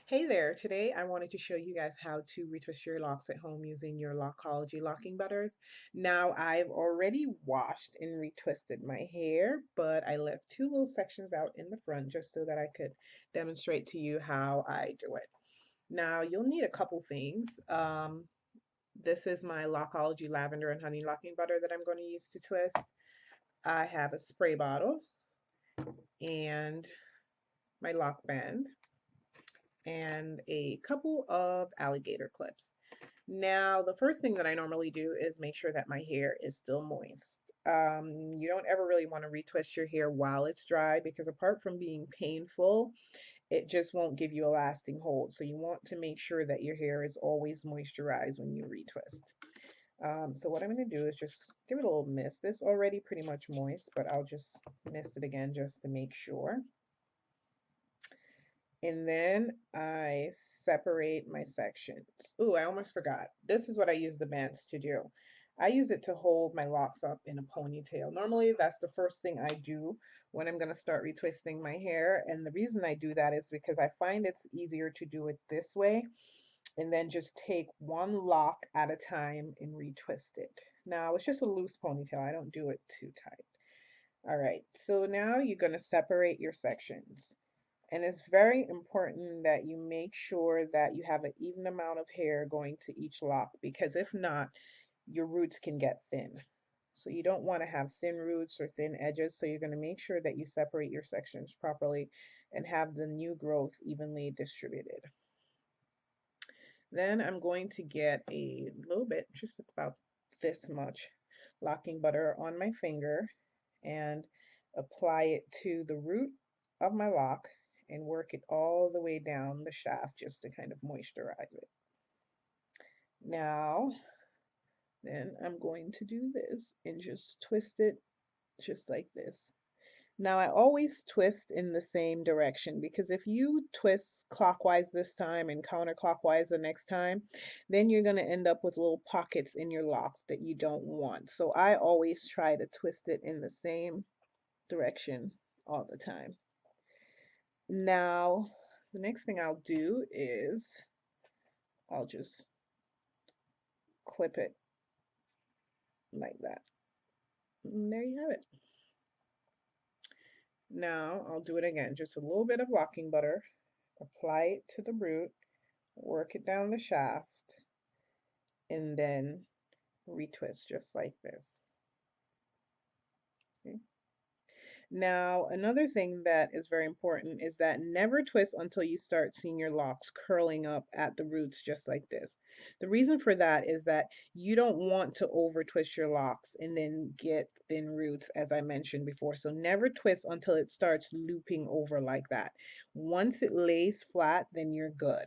Hey there, today I wanted to show you guys how to retwist your locks at home using your Lockology locking butters. Now I've already washed and retwisted my hair, but I left two little sections out in the front just so that I could demonstrate to you how I do it. Now you'll need a couple things. This is my Lockology lavender and honey locking butter that I'm going to use to twist. I have a spray bottle and my lock band and a couple of alligator clips. Now, the first thing that I normally do is make sure that my hair is still moist. You don't ever really want to retwist your hair while it's dry because apart from being painful, it just won't give you a lasting hold. So you want to make sure that your hair is always moisturized when you retwist. So what I'm going to do is just give it a little mist. It's already pretty much moist, but I'll just mist it again just to make sure. And then I separate my sections. Ooh, I almost forgot. This is what I use the bands to do. I use it to hold my locks up in a ponytail. Normally, that's the first thing I do when I'm going to start retwisting my hair. And the reason I do that is because I find it's easier to do it this way and then just take one lock at a time and retwist it. Now, it's just a loose ponytail. I don't do it too tight. All right, so now you're going to separate your sections. And it's very important that you make sure that you have an even amount of hair going to each lock because if not, your roots can get thin. So you don't want to have thin roots or thin edges. So you're going to make sure that you separate your sections properly and have the new growth evenly distributed. Then I'm going to get a little bit, just about this much, locking butter on my finger and apply it to the root of my lock and work it all the way down the shaft just to kind of moisturize it. Now, then I'm going to do this and just twist it just like this. Now I always twist in the same direction because if you twist clockwise this time and counterclockwise the next time, then you're going to end up with little pockets in your locks that you don't want. So I always try to twist it in the same direction all the time. Now, the next thing I'll do is I'll just clip it like that. And there you have it. Now I'll do it again. Just a little bit of locking butter, apply it to the root, work it down the shaft, and then retwist just like this. See? Now, another thing that is very important is that never twist until you start seeing your locks curling up at the roots just like this. The reason for that is that you don't want to over twist your locks and then get thin roots, as I mentioned before. So never twist until it starts looping over like that. Once it lays flat, then you're good.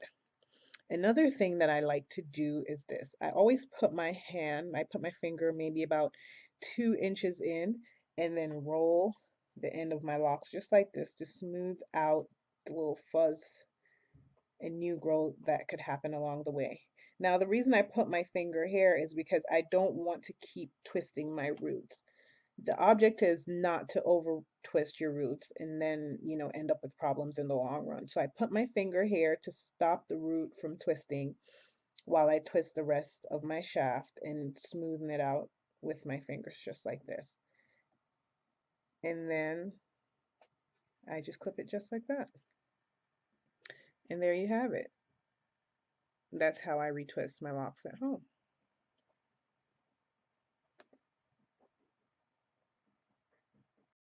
Another thing that I like to do is this. I always I put my finger maybe about 2 inches in and then roll the end of my locks just like this to smooth out the little fuzz and new growth that could happen along the way. Now, the reason I put my finger here is because I don't want to keep twisting my roots. The object is not to over twist your roots and then, end up with problems in the long run. So I put my finger here to stop the root from twisting while I twist the rest of my shaft and smoothen it out with my fingers just like this. And then I just clip it just like that. And there you have it. That's how I retwist my locks at home.